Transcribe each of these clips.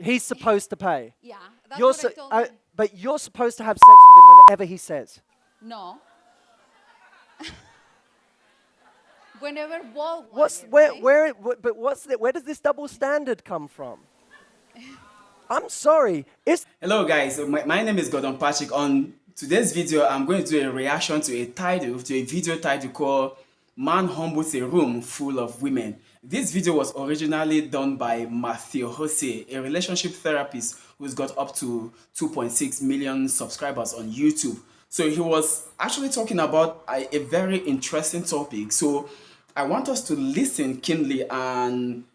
He's supposed to pay. Yeah, that's You're what I told him. but you're supposed to have sex with him whenever he says. No. Whenever Walt What's wanted, where right? but where does this double standard come from? I'm sorry. It's Hello guys, my name is Gordon Patrick. On today's video, I'm going to do a reaction to a video title called Man Humbles a Room Full of Women. This video was originally done by Matthew Hussey, a relationship therapist who's got up to 2.6 million subscribers on YouTube. So he was actually talking about a very interesting topic. So I want us to listen keenly and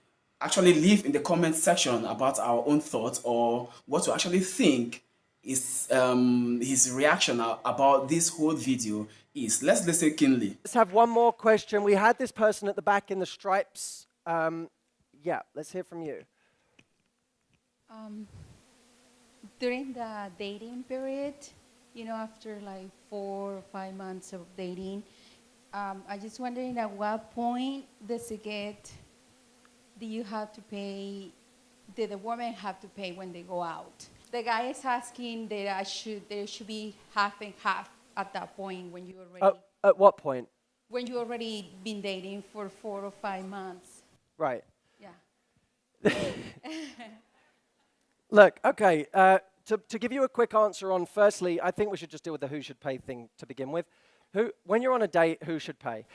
actually leave in the comment section about our own thoughts or what you actually think is his reaction about this whole video is. Let's listen keenly. Let's have one more question. We had this person at the back in the stripes. Yeah, let's hear from you. During the dating period, after like 4 or 5 months of dating, I just wondering at what point does it get, do you have to pay, do the women have to pay when they go out? The guy is asking that there should be half and half at that point when you already, At what point? when you already been dating for 4 or 5 months. Right. Yeah. Look, okay, to give you a quick answer on, firstly, I think we should just deal with the who should pay thing to begin with. When you're on a date, who should pay?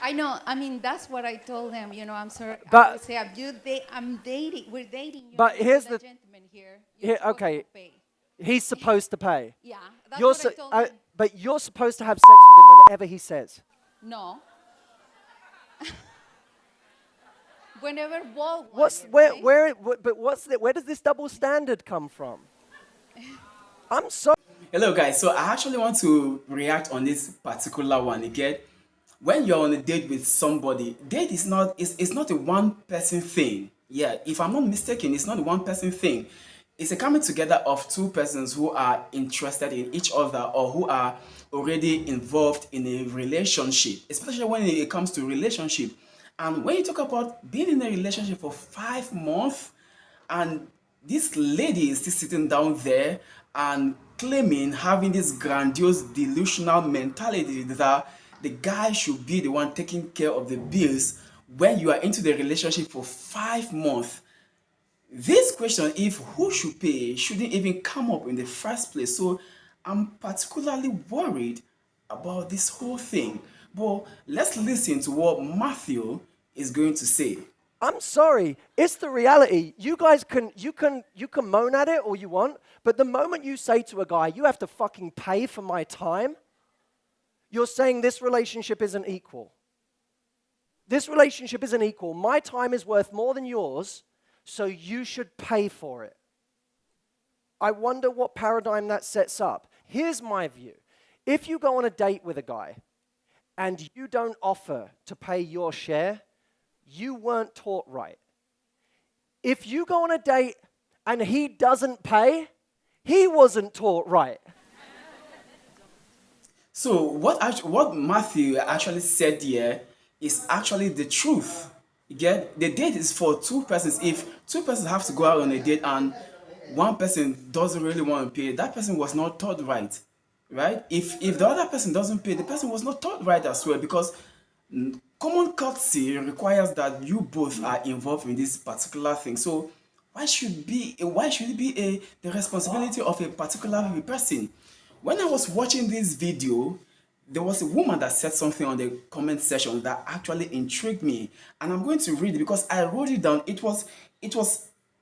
I know. I mean, that's what I told him. I'm sorry. But- I would say, I'm dating. We're dating. But here's the the- gentleman here. You're supposed okay. to pay. He's supposed to pay. Yeah, that's You're what I told him. but you're supposed to have sex with him whenever he says. No. Whenever Walt What's wanted, right? where does this double standard come from? I'm sorry. Hello guys, so I actually want to react on this particular one again. When you're on a date with somebody, date is not it's not a one person thing. Yeah, if I'm not mistaken, it's not a one person thing. It's a coming together of two persons who are interested in each other or who are already involved in a relationship, especially when it comes to relationship. And when you talk about being in a relationship for 5 months and this lady is still sitting down there and claiming, having this grandiose delusional mentality that the guy should be the one taking care of the bills when you are into the relationship for 5 months. This question, if who should pay, shouldn't even come up in the first place. So I'm particularly worried about this whole thing. But let's listen to what Matthew is going to say. I'm sorry. It's the reality. You guys can moan at it all you want, but the moment you say to a guy, you have to fucking pay for my time, you're saying this relationship isn't equal. This relationship isn't equal. My time is worth more than yours, so you should pay for it. I wonder what paradigm that sets up. Here's my view. If you go on a date with a guy and you don't offer to pay your share, you weren't taught right. If you go on a date and he doesn't pay, he wasn't taught right. So what Matthew actually said here is actually the truth. You get, the date is for two persons. If two persons have to go out on a date and one person doesn't really want to pay, that person was not taught right, right? If the other person doesn't pay, the person was not taught right as well, because common courtesy requires that you both are involved in this particular thing. So why should it be the responsibility of a particular person? When I was watching this video, there was a woman that said something on the comment section that actually intrigued me, and I'm going to read it because I wrote it down. It was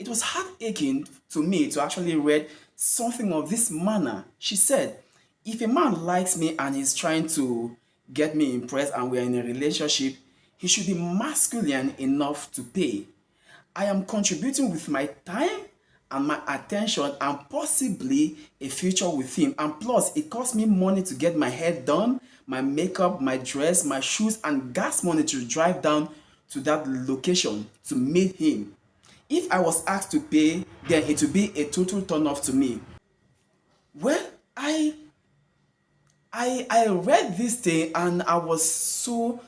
heartaching to me to actually read something of this manner. She said, if a man likes me and is trying to get me impressed and we're in a relationship, he should be masculine enough to pay. I am contributing with my time and my attention and possibly a future with him. And plus, it costs me money to get my hair done, my makeup, my dress, my shoes, and gas money to drive down to that location to meet him. If I was asked to pay, then it would be a total turn off to me. Well, I read this thing and I was so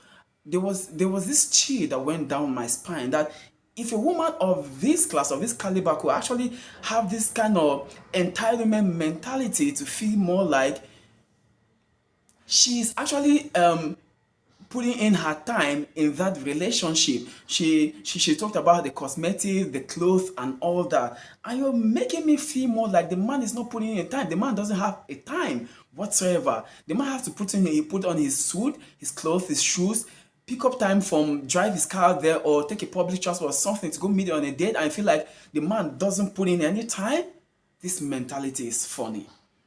there was this chill that went down my spine, that if a woman of this class, of this caliber, could actually have this kind of entitlement mentality to feel more like she's actually putting in her time in that relationship. She talked about the cosmetics, the clothes, and all that. And you're making me feel more like the man is not putting in time. The man doesn't have a time whatsoever. The man has to put on his suit, his clothes, his shoes, pick up time from drive his car there or take a public transport or something to go meet her on a date, and I feel like the man doesn't put in any time. This mentality is funny.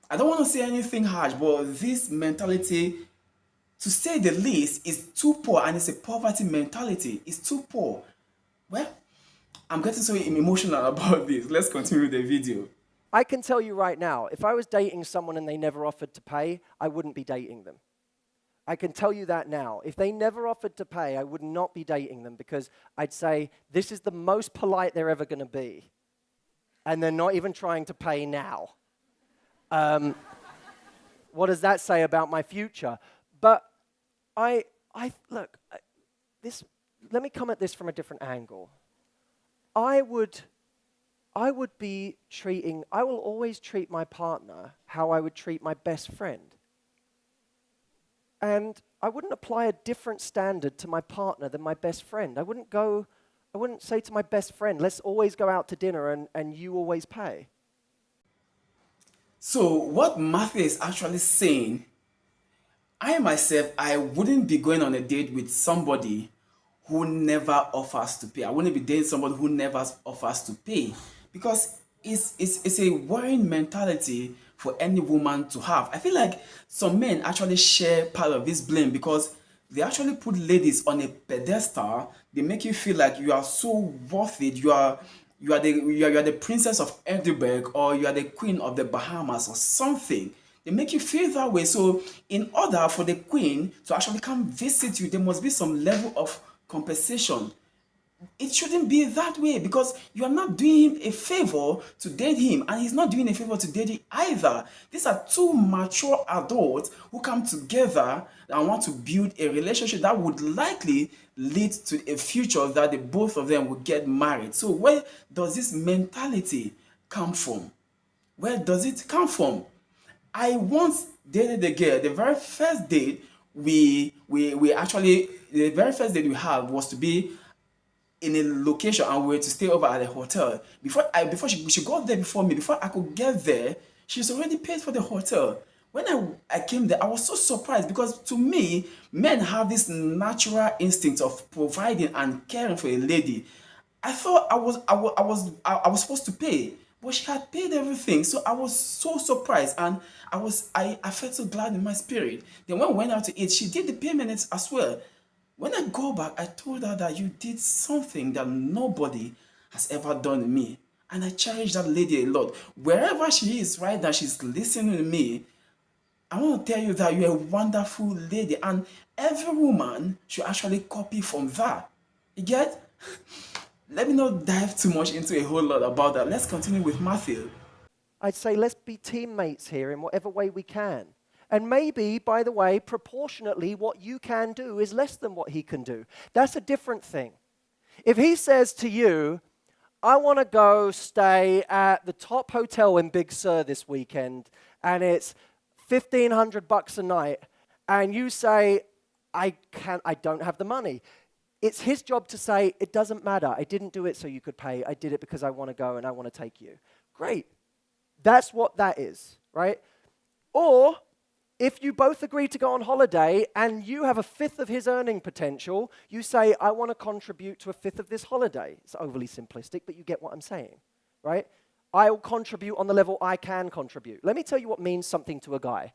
I don't want to say anything harsh, but this mentality, to say the least, is too poor, and it's a poverty mentality. It's too poor. Well, I'm getting so emotional about this. Let's continue with the video. I can tell you right now, if I was dating someone and they never offered to pay, I wouldn't be dating them. I can tell you that now. If they never offered to pay, I would not be dating them, because I'd say, this is the most polite they're ever going to be. And they're not even trying to pay now. What does that say about my future? But look, let me come at this from a different angle. I will always treat my partner how I would treat my best friend. And I wouldn't apply a different standard to my partner than my best friend. I wouldn't say to my best friend, let's always go out to dinner and you always pay. So what Matthew is actually saying, I wouldn't be going on a date with somebody who never offers to pay. I wouldn't be dating somebody who never offers to pay, because it's a worrying mentality for any woman to have. I feel like some men actually share part of this blame, because they actually put ladies on a pedestal. They make you feel like you are so worth it. You are the princess of Edinburgh, or you are the queen of the Bahamas or something. They make you feel that way. So in order for the queen to actually come visit you, there must be some level of compensation. It shouldn't be that way, because you are not doing him a favor to date him, and he's not doing a favor to date you either. These are two mature adults who come together and want to build a relationship that would likely lead to a future that the both of them will get married. So where does this mentality come from? Where does it come from? I once dated a girl. The very first date we had was to be in a location, and we were to stay over at a hotel. Before she got there before me, before I could get there, she's already paid for the hotel. When I came there, I was so surprised, because to me, men have this natural instinct of providing and caring for a lady. I thought I was supposed to pay, but she had paid everything. So I was so surprised, and I felt so glad in my spirit. Then when we went out to eat, she did the payment as well. When I go back, I told her that you did something that nobody has ever done to me. And I cherish that lady a lot. Wherever she is right now, she's listening to me. I want to tell you that you're a wonderful lady, and every woman should actually copy from that. You get? Let me not dive too much into a whole lot about that. Let's continue with Matthew. I'd say let's be teammates here in whatever way we can. And maybe, by the way, proportionately, what you can do is less than what he can do. That's a different thing. If he says to you, I want to go stay at the top hotel in Big Sur this weekend, and it's $1,500 a night, and you say, I don't have the money. It's his job to say, it doesn't matter. I didn't do it so you could pay. I did it because I want to go and I want to take you. Great. That's what that is, right? Or if you both agree to go on holiday and you have a fifth of his earning potential, you say, I want to contribute to a fifth of this holiday. It's overly simplistic, but you get what I'm saying, right? I will contribute on the level I can contribute. Let me tell you what means something to a guy.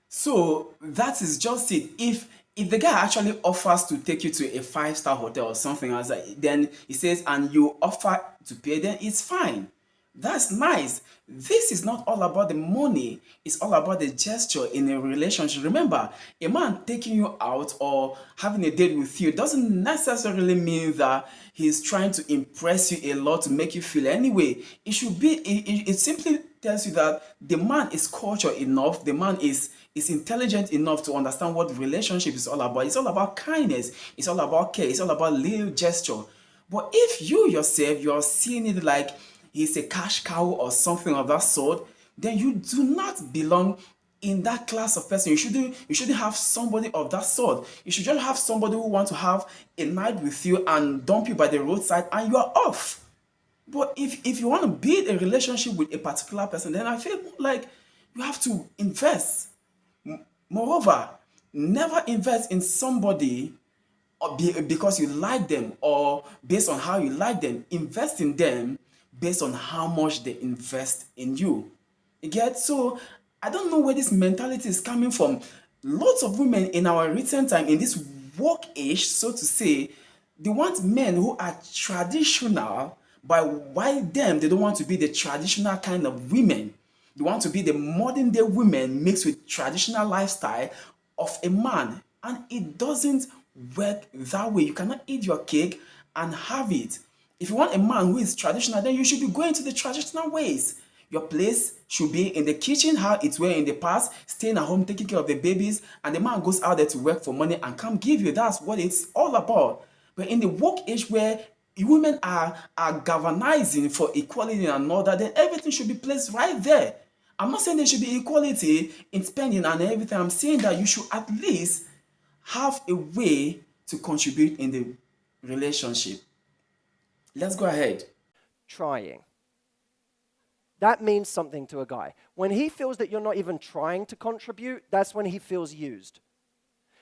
So that is just it. If the guy actually offers to take you to a 5-star hotel or something else, then he says, and you offer to pay, then it's fine. That's nice. This is not all about the money. It's all about the gesture in a relationship. Remember, a man taking you out or having a date with you doesn't necessarily mean that he's trying to impress you a lot to make you feel anyway. It simply tells you that the man is cultured enough, the man is is intelligent enough to understand what relationship is all about. It's all about kindness. It's all about care. It's all about little gesture. But if you yourself, you're seeing it like he's a cash cow or something of that sort, then you do not belong in that class of person. You shouldn't have somebody of that sort. You should just have somebody who wants to have a night with you and dump you by the roadside and you are off. But if you want to build a relationship with a particular person, then I feel like you have to invest. Moreover, never invest in somebody because you like them or based on how you like them. Invest in them based on how much they invest in you. You get? So I don't know where this mentality is coming from. Lots of women in our recent time, in this work age, so to say, they want men who are traditional, but why them? They don't want to be the traditional kind of women. They want to be the modern day women mixed with traditional lifestyle of a man. And it doesn't work that way. You cannot eat your cake and have it. If you want a man who is traditional, then you should be going to the traditional ways. Your place should be in the kitchen, how it were in the past, staying at home, taking care of the babies, and the man goes out there to work for money and come give you. That's what it's all about. But in the work age where women are galvanizing for equality and all that, then everything should be placed right there. I'm not saying there should be equality in spending and everything. I'm saying that you should at least have a way to contribute in the relationship. Let's go ahead. Trying. That means something to a guy. When he feels that you're not even trying to contribute, that's when he feels used.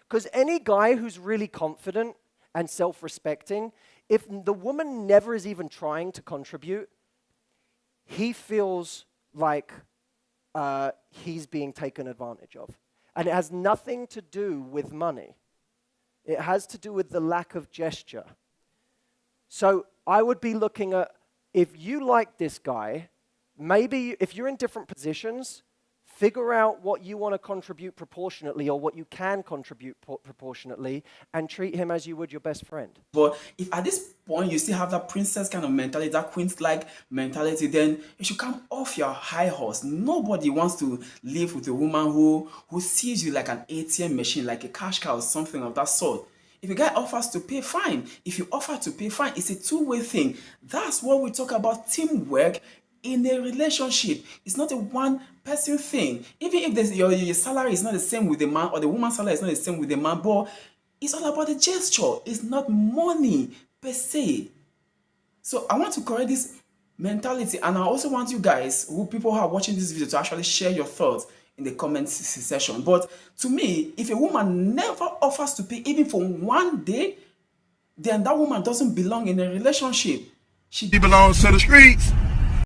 Because any guy who's really confident and self-respecting, if the woman never is even trying to contribute, he feels like he's being taken advantage of. And it has nothing to do with money. It has to do with the lack of gesture. So I would be looking at, if you like this guy, maybe if you're in different positions, figure out what you want to contribute proportionately or what you can contribute proportionately and treat him as you would your best friend. But if at this point you still have that princess kind of mentality, that queen-like mentality, then you should come off your high horse. Nobody wants to live with a woman who sees you like an ATM machine, like a cash cow or something of that sort. If a guy offers to pay, fine. If you offer to pay, fine. It's a two-way thing. That's what we talk about teamwork in a relationship. It's not a one-person thing. Even if your salary is not the same with the man or the woman's salary is not the same with the man, but it's all about the gesture. It's not money per se. So I want to correct this mentality, and I also want you guys, people who are watching this video, to actually share your thoughts in the comment section. But to me, if a woman never offers to pay even for one day, then that woman doesn't belong in a relationship. She belongs to the streets.